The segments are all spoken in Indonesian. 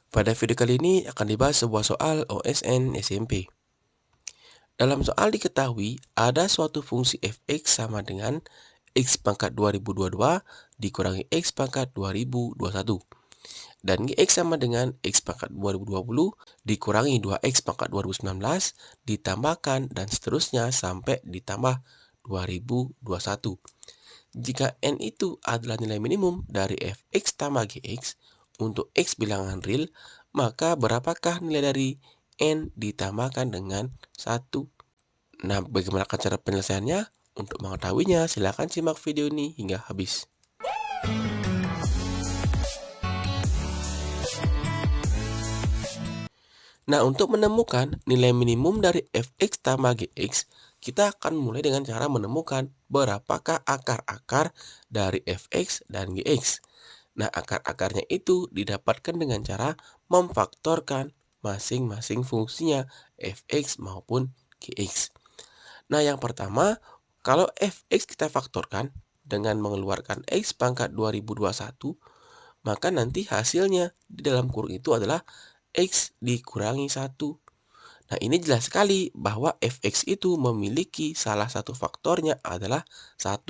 Pada video kali ini akan dibahas sebuah soal OSN SMP. Dalam soal diketahui ada suatu fungsi fx sama dengan x pangkat 2022 dikurangi x pangkat 2021. Dan gx sama dengan x pangkat 2020 dikurangi 2x pangkat 2019 ditambahkan dan seterusnya sampai ditambah 2021. Jika n itu adalah nilai minimum dari fx tambah gx untuk x bilangan real, maka berapakah nilai dari n ditambahkan dengan 1? Nah, bagaimana cara penyelesaiannya? Untuk mengetahuinya, silakan simak video ini hingga habis. Nah, untuk menemukan nilai minimum dari fx tambah gx, kita akan mulai dengan cara menemukan berapakah akar-akar dari fx dan gx. Nah, akar-akarnya itu didapatkan dengan cara memfaktorkan masing-masing fungsinya fx maupun gx. Nah, yang pertama, kalau fx kita faktorkan dengan mengeluarkan x pangkat 2021, maka nanti hasilnya di dalam kurung itu adalah x dikurangi 1. Nah, ini jelas sekali bahwa fx itu memiliki salah satu faktornya adalah 1.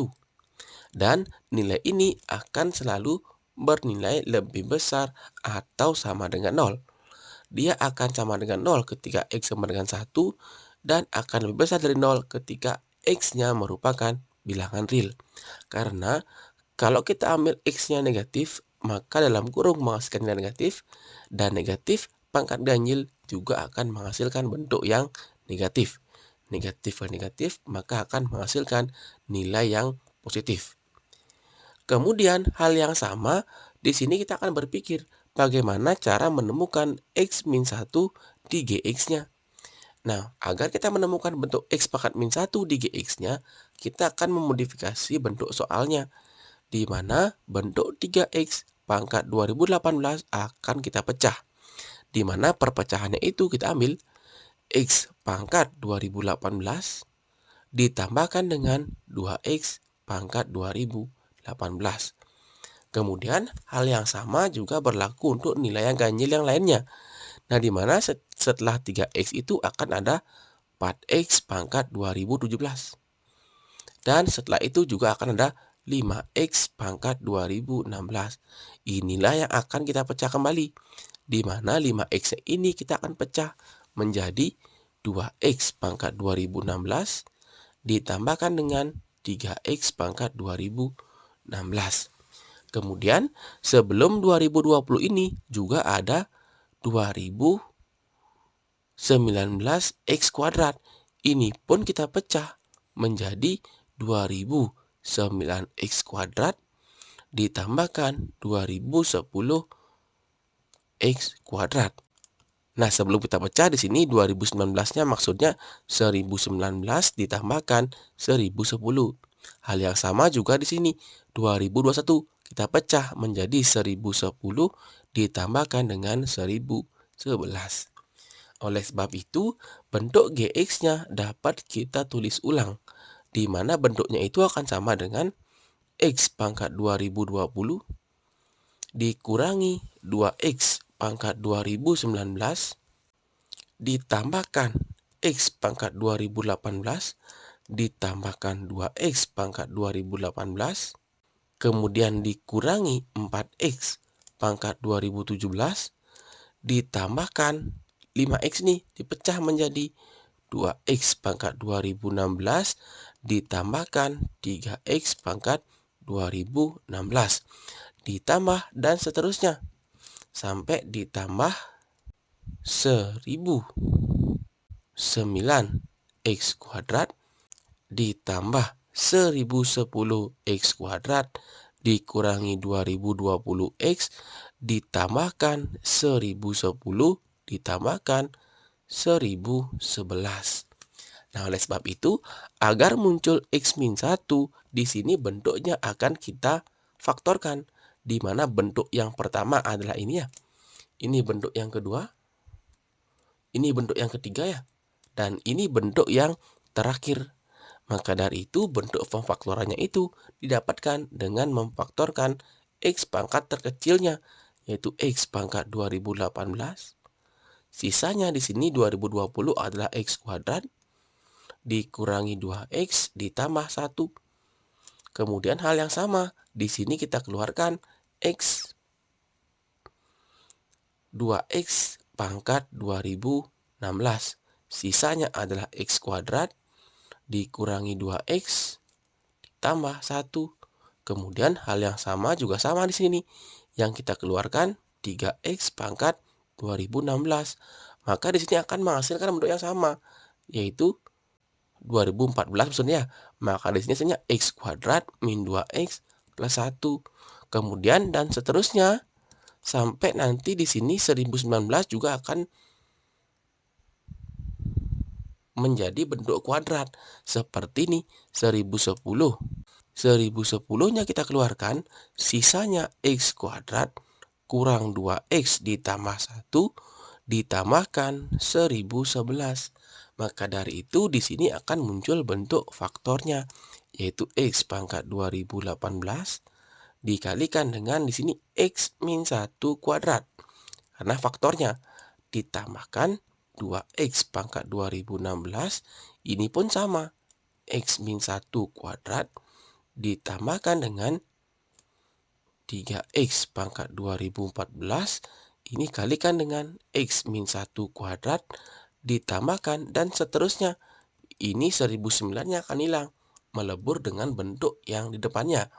Dan nilai ini akan selalu bernilai lebih besar atau sama dengan 0. Dia akan sama dengan 0 ketika x sama dengan 1 dan akan lebih besar dari 0 ketika x-nya merupakan bilangan real. Karena kalau kita ambil x-nya negatif, maka dalam kurung menghasilkan nilai negatif, dan negatif pangkat ganjil juga akan menghasilkan bentuk yang negatif. Negatif ke negatif, maka akan menghasilkan nilai yang positif. Kemudian hal yang sama, di sini kita akan berpikir bagaimana cara menemukan x min 1 di gx-nya. Nah, agar kita menemukan bentuk x pangkat min 1 di gx-nya, kita akan memodifikasi bentuk soalnya, di mana bentuk 3x pangkat 2018 akan kita pecah. Di mana perpecahannya itu kita ambil x pangkat 2018 ditambahkan dengan 2x pangkat 2018. Kemudian hal yang sama juga berlaku untuk nilai yang ganjil yang lainnya. Nah, di mana setelah 3x itu akan ada 4x pangkat 2017. Dan setelah itu juga akan ada 5x pangkat 2016. Inilah yang akan kita pecah kembali. Di mana 5x ini kita akan pecah menjadi 2x pangkat 2016 ditambahkan dengan 3x pangkat 2016. Kemudian sebelum 2020 ini juga ada 2019x kuadrat. Ini pun kita pecah menjadi 2009x kuadrat ditambahkan 2010x kuadrat. Nah, sebelum kita pecah di sini 2019-nya maksudnya 1019 ditambahkan 1010. Hal yang sama juga di sini 2021 kita pecah menjadi 1010 ditambahkan dengan 1011. Oleh sebab itu, bentuk gx-nya dapat kita tulis ulang, di mana bentuknya itu akan sama dengan x pangkat 2020 dikurangi 2x pangkat 2019 ditambahkan x pangkat 2018 ditambahkan 2x pangkat 2018 kemudian dikurangi 4x pangkat 2017 ditambahkan 5x nih dipecah menjadi 2x pangkat 2016 ditambahkan 3x pangkat 2016 ditambah dan seterusnya sampai ditambah 1009x kuadrat ditambah 1010x kuadrat dikurangi 2020x ditambahkan 1010 ditambahkan 1011. Nah, oleh sebab itu, agar muncul x min 1, di sini bentuknya akan kita faktorkan, di mana bentuk yang pertama adalah ini ya. Ini bentuk yang kedua, ini bentuk yang ketiga ya, dan ini bentuk yang terakhir. Maka dari itu bentuk pemfaktorannya itu didapatkan dengan memfaktorkan x pangkat terkecilnya, yaitu X pangkat 2018. Sisanya di sini 2020 adalah X kuadrat dikurangi 2X ditambah 1. Kemudian hal yang sama, di sini kita keluarkan X 2X pangkat 2016. Sisanya adalah X kuadrat dikurangi 2X ditambah 1. Kemudian hal yang sama juga sama di sini. Yang kita keluarkan 3X pangkat 2016. Maka di sini akan menghasilkan bentuk yang sama, yaitu 2014 maksudnya. Maka di sini hasilnya X kuadrat min 2X plus 1. Kemudian dan seterusnya sampai nanti di sini 1019 juga akan menjadi bentuk kuadrat seperti ini 1010. 1010-nya kita keluarkan, sisanya X kuadrat kurang 2X ditambah 1 ditambahkan 1011. Maka dari itu di sini akan muncul bentuk faktornya, yaitu X pangkat 2018 dikalikan dengan di sini X min 1 kuadrat. Karena faktornya ditambahkan 2X pangkat 2016, ini pun sama. X min 1 kuadrat ditambahkan dengan 3X pangkat 2014, ini kalikan dengan X min 1 kuadrat ditambahkan dan seterusnya. Ini 1009-nya akan hilang, melebur dengan bentuk yang di depannya.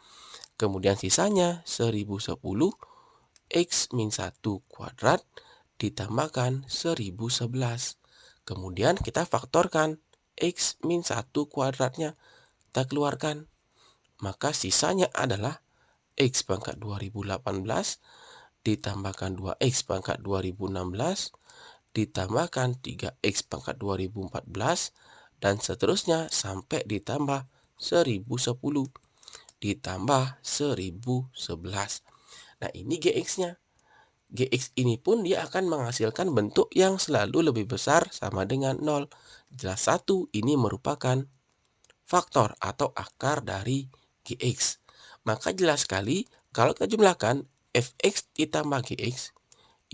Kemudian sisanya 1010 X min 1 kuadrat ditambahkan 1011. Kemudian kita faktorkan X min 1 kuadratnya, kita keluarkan. Maka sisanya adalah X pangkat 2018 ditambahkan 2X pangkat 2016 ditambahkan 3X pangkat 2014 dan seterusnya sampai ditambah 1010 ditambah 1011. Nah, ini GX-nya. GX ini pun dia akan menghasilkan bentuk yang selalu lebih besar sama dengan 0. Jelas 1 ini merupakan faktor atau akar dari GX. Maka jelas sekali kalau kita jumlahkan Fx ditambah Gx,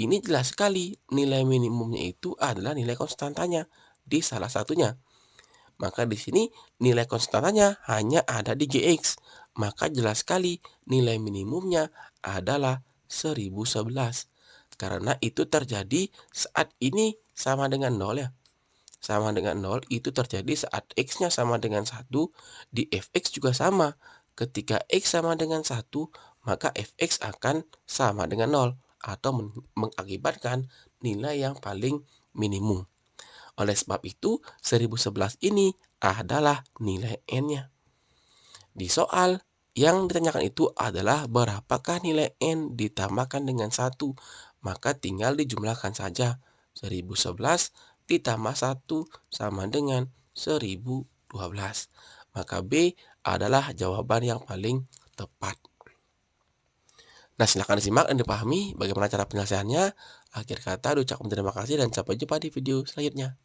ini jelas sekali nilai minimumnya itu adalah nilai konstantanya di salah satunya. Maka di sini nilai konstantanya hanya ada di Gx. Maka jelas sekali nilai minimumnya adalah 1011. Karena itu terjadi saat ini sama dengan 0 ya. Sama dengan 0 itu terjadi saat X-nya sama dengan 1, di Fx juga sama. Ketika X sama dengan 1, maka Fx akan sama dengan 0 atau mengakibatkan nilai yang paling minimum. Oleh sebab itu, 1011 ini adalah nilai N-nya. Di soal yang ditanyakan itu adalah berapakah nilai N ditambahkan dengan 1. Maka tinggal dijumlahkan saja. 1011 ditambah 1 sama dengan 1012. Maka B adalah jawaban yang paling tepat. Nah, silakan disimak dan dipahami bagaimana cara penyelesaiannya. Akhir kata, ucapkan terima kasih dan sampai jumpa di video selanjutnya.